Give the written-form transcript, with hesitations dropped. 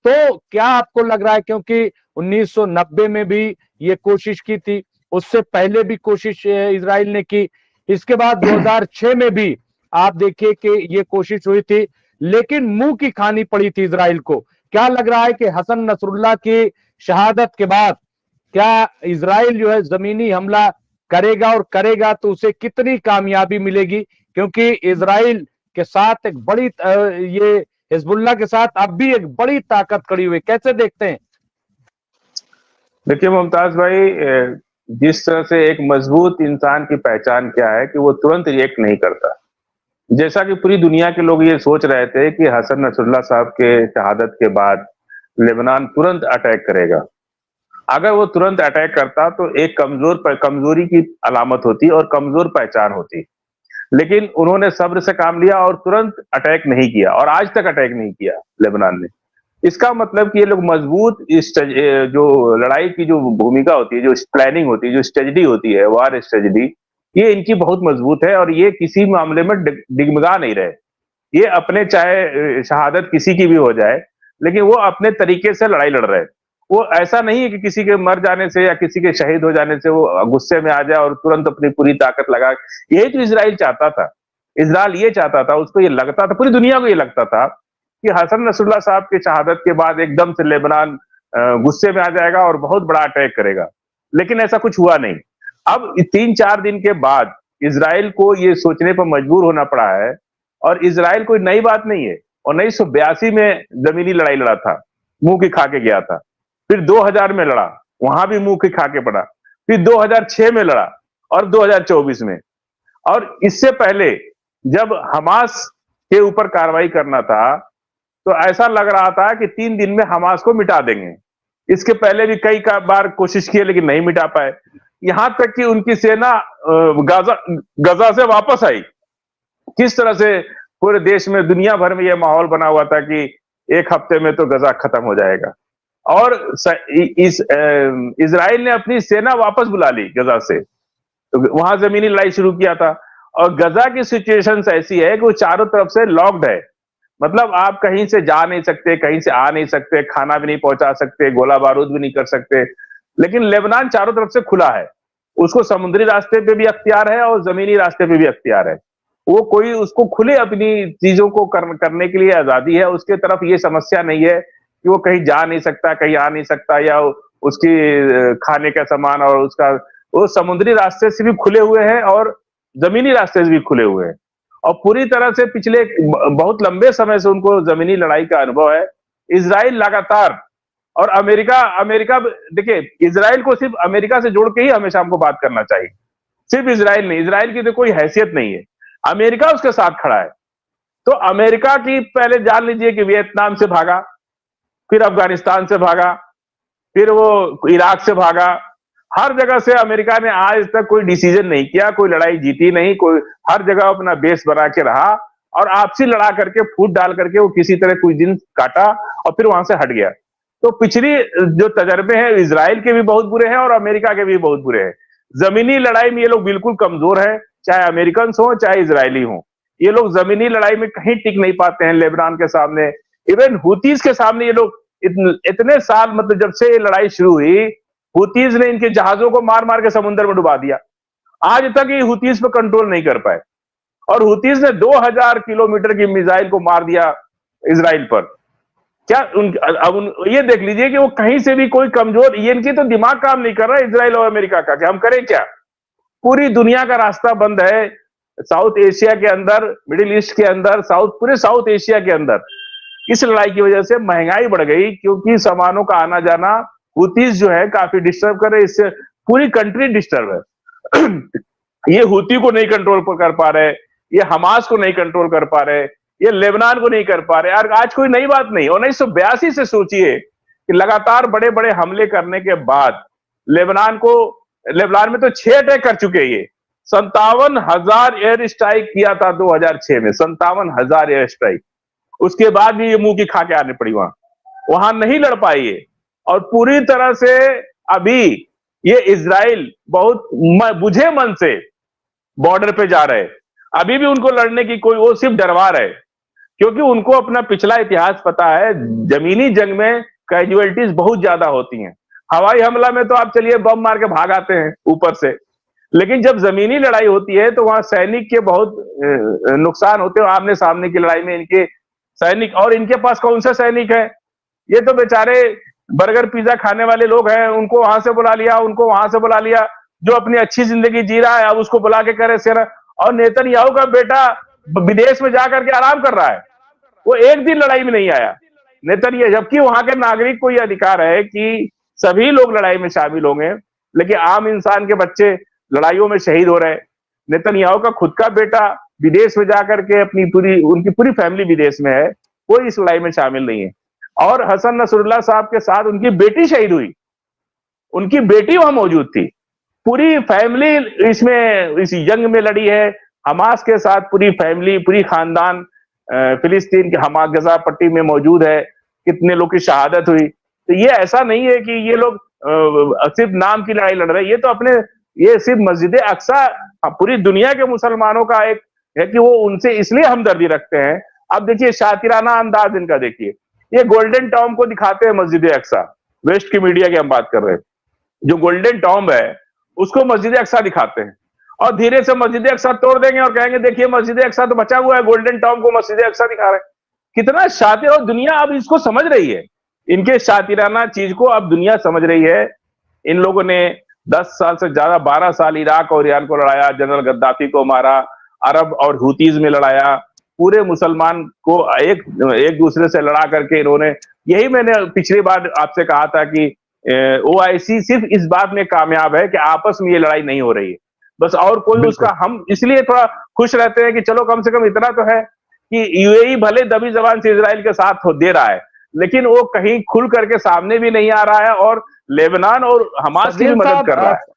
तो क्या आपको लग रहा है, क्योंकि 1990 में भी ये कोशिश की थी, उससे पहले भी कोशिश इजराइल ने की, इसके बाद 2006 में भी आप देखिए कि ये कोशिश हुई थी, लेकिन मुंह की खानी पड़ी थी इजराइल को। क्या लग रहा है कि हसन नसरुल्लाह की शहादत के बाद क्या इजराइल जो है जमीनी हमला करेगा, और करेगा तो उसे कितनी कामयाबी मिलेगी? क्योंकि इजराइल के साथ एक बड़ी ये हिजबुल्लाह के साथ अब भी एक बड़ी ताकत खड़ी हुई, कैसे देखते हैं? देखिए मुमताज भाई, जिस तरह से एक मजबूत इंसान की पहचान क्या है कि वो तुरंत रिएक्ट नहीं करता। जैसा कि पूरी दुनिया के लोग ये सोच रहे थे कि हसन नसरुल्लाह साहब के शहादत के बाद लेबनान तुरंत अटैक करेगा। अगर वो तुरंत अटैक करता तो एक कमजोरी की अलामत होती और कमजोर पहचान होती। लेकिन उन्होंने सब्र से काम लिया और तुरंत अटैक नहीं किया, और आज तक अटैक नहीं किया लेबनान ने। इसका मतलब कि ये लोग मजबूत जो लड़ाई की जो भूमिका होती है, जो प्लानिंग होती है, जो स्ट्रेटजी होती है, वार स्ट्रेटजी, ये इनकी बहुत मजबूत है और ये किसी मामले में डिगमगा नहीं रहे। ये अपने चाहे शहादत किसी की भी हो जाए, लेकिन वो अपने तरीके से लड़ाई लड़ रहे हैं। वो ऐसा नहीं है कि किसी के मर जाने से या किसी के शहीद हो जाने से वो गुस्से में आ जाए और तुरंत अपनी पूरी ताकत लगा। यही तो इसराइल चाहता था। इसराइल ये चाहता था, उसको ये लगता था, पूरी दुनिया को ये लगता था कि हसन नसरुल्लाह साहब की शहादत के बाद एकदम से लेबनान गुस्से में आ जाएगा और बहुत बड़ा अटैक करेगा। लेकिन ऐसा कुछ हुआ नहीं। अब 3-4 दिन के बाद इसराइल को ये सोचने पर मजबूर होना पड़ा है, और इसराइल कोई नई बात नहीं है। 1982 में जमीनी लड़ाई लड़ा था, मुंह की खा के गया था। फिर 2000 में लड़ा, वहां भी मुंह की खा के पड़ा। फिर 2006 में लड़ा और 2024 में। और इससे पहले जब हमास के ऊपर कार्रवाई करना था तो ऐसा लग रहा था कि 3 दिन में हमास को मिटा देंगे। इसके पहले भी कई बार कोशिश की लेकिन नहीं मिटा पाए। यहां तक कि उनकी सेना गजा से वापस आई। किस तरह से पूरे देश में, दुनिया भर में यह माहौल बना हुआ था कि एक हफ्ते में तो गजा खत्म हो जाएगा। और इसराइल ने अपनी सेना वापस बुला ली गजा से, तो वहां जमीनी लड़ाई शुरू किया था। और गजा की सिचुएशन ऐसी है कि वो चारों तरफ से लॉक्ड है। मतलब आप कहीं से जा नहीं सकते, कहीं से आ नहीं सकते, खाना भी नहीं पहुंचा सकते, गोला बारूद भी नहीं कर सकते। लेकिन लेबनान चारों तरफ से खुला है, उसको समुद्री रास्ते पे भी अख्तियार है और जमीनी रास्ते पे भी अख्तियार है। वो कोई उसको खुले अपनी चीजों को करने के लिए आजादी है। उसके तरफ ये समस्या नहीं है कि वो कहीं जा नहीं सकता, कहीं आ नहीं सकता, या उसकी खाने का सामान और उसका, वो समुद्री रास्ते से भी खुले हुए हैं और जमीनी रास्ते से भी खुले हुए हैं। और पूरी तरह से पिछले बहुत लंबे समय से उनको जमीनी लड़ाई का अनुभव है। इसराइल लगातार, और अमेरिका अमेरिका देखिए, इसराइल को सिर्फ अमेरिका से जोड़ के ही हमेशा हमको बात करना चाहिए। सिर्फ इसराइल नहीं, इसराइल की तो कोई हैसियत नहीं है, अमेरिका उसके साथ खड़ा है। तो अमेरिका की पहले जान लीजिए कि वियतनाम से भागा, फिर अफगानिस्तान से भागा, फिर वो इराक से भागा। हर जगह से अमेरिका ने आज तक कोई डिसीजन नहीं किया, कोई लड़ाई जीती नहीं, कोई, हर जगह अपना बेस बना के रहा और आपसी लड़ा करके, फूट डाल करके वो किसी तरह कुछ दिन काटा और फिर वहां से हट गया। तो पिछली जो तजर्बे हैं इसराइल के भी बहुत बुरे हैं और अमेरिका के भी बहुत बुरे हैं। जमीनी लड़ाई में ये लोग बिल्कुल कमजोर है, चाहे अमेरिकन हो चाहे इसराइली हो। ये लोग जमीनी लड़ाई में कहीं टिक नहीं पाते हैं लेबनान के सामने। इवन हुतीज के सामने ये लोग इतने साल, मतलब जब से ये लड़ाई शुरू हुई, हुतीज ने इनके जहाजों को मार मार के समुद्र में डुबा दिया। आज तक ये हुतीज पर कंट्रोल नहीं कर पाए, और हुतीज ने 2000 किलोमीटर की मिसाइल को मार दिया इसराइल पर। क्या ये देख लीजिए कि वो कहीं से भी कोई कमजोर, ये इनकी तो दिमाग काम नहीं कर रहा है इसराइल और अमेरिका का कि हम करें क्या। पूरी दुनिया का रास्ता बंद है, साउथ एशिया के अंदर, मिडिल ईस्ट के अंदर, पूरे साउथ एशिया के अंदर। इस लड़ाई की वजह से महंगाई बढ़ गई, क्योंकि सामानों का आना जाना हुतीज जो है काफी डिस्टर्ब कर रहे, इससे पूरी कंट्री डिस्टर्ब है। ये हुती को नहीं कंट्रोल कर पा रहे, ये हमास को नहीं कंट्रोल कर पा रहे, ये लेबनान को नहीं कर पा रहे। यार आज कोई नई बात नहीं, 1982 से सोचिए कि लगातार बड़े बड़े हमले करने के बाद लेबनान में तो 6 अटैक कर चुके हैं ये। 57,000 एयर स्ट्राइक किया था 2006 में, 57,000 एयर स्ट्राइक। उसके बाद भी ये मुंह की खा के आने पड़ी, वहां नहीं लड़ पाई ये। और पूरी तरह से अभी ये इजराइल बहुत बुझे मन से बॉर्डर पे जा रहे, अभी भी उनको लड़ने की कोई, वो सिर्फ डरवा रहे। क्योंकि उनको अपना पिछला इतिहास पता है। जमीनी जंग में कैजुअलिटीज बहुत ज्यादा होती हैं। हवाई हमला में तो आप चलिए बम मार के भाग आते हैं ऊपर से, लेकिन जब जमीनी लड़ाई होती है तो वहां सैनिक के बहुत नुकसान होते हैं। आमने सामने की लड़ाई में इनके सैनिक, और इनके पास कौन से सैनिक है? ये तो बेचारे बर्गर पिज्जा खाने वाले लोग हैं, उनको वहां से बुला लिया, उनको वहां से बुला लिया। जो अपनी अच्छी जिंदगी जी रहा है अब उसको बुला के करे सेना। और नेतन्याहू का बेटा विदेश में जाकर के आराम कर रहा है, वो एक दिन लड़ाई में नहीं आया नेतन्याहू, जबकि वहां के नागरिक को यह अधिकार है कि सभी लोग लड़ाई में शामिल होंगे, लेकिन आम इंसान के बच्चे लड़ाइयों में शहीद हो रहे। नेतन्याहू का खुद का बेटा विदेश में जाकर के उनकी पूरी फैमिली विदेश में है, कोई इस लड़ाई में शामिल नहीं है। और हसन नसरुल्लाह साहब के साथ उनकी बेटी शहीद हुई, उनकी बेटी वहां मौजूद थी। पूरी फैमिली इस जंग में लड़ी है, हमास के साथ पूरी फैमिली, पूरी खानदान फिलिस्तीन के हमास गजा पट्टी में मौजूद है। कितने लोग की शहादत हुई। तो ये ऐसा नहीं है कि ये लोग सिर्फ नाम की लड़ाई लड़ रहे हैं, ये सिर्फ मस्जिद अक्सा पूरी दुनिया के मुसलमानों का एक है कि वो उनसे इसलिए हमदर्दी रखते हैं। अब देखिए शातिराना अंदाज इनका देखिए, ये गोल्डन टॉम को दिखाते हैं मस्जिद अक्सा, वेस्ट की मीडिया की हम बात कर रहे हैं, जो गोल्डन टॉम है उसको मस्जिद अक्सा दिखाते हैं, और धीरे से मस्जिद अक्सा तोड़ देंगे और कहेंगे देखिए मस्जिद अक्सा तो बचा हुआ है, गोल्डन टॉम को मस्जिद अक्सा दिखा रहे हैं। कितना शातिर, और दुनिया अब इसको समझ रही है, इनके शातिराना चीज को अब दुनिया समझ रही है। इन लोगों ने 10 साल से ज्यादा 12 साल इराक और ईरान को लड़ाया, जनरल गद्दाफी को मारा, अरब और हूतीज में लड़ाया, पूरे मुसलमान को एक दूसरे से लड़ा करके इन्होंने, यही मैंने पिछली बार आपसे कहा था कि ओआईसी सिर्फ इस बात में कामयाब है कि आपस में ये लड़ाई नहीं हो रही है बस, और कोई उसका, हम इसलिए थोड़ा खुश रहते हैं कि चलो कम से कम इतना तो है कि यूएई भले दबी जबान से इजराइल के साथ दे रहा है, लेकिन वो कहीं खुल करके सामने भी नहीं आ रहा है और लेबनान और हमास की भी मदद कर रहा है।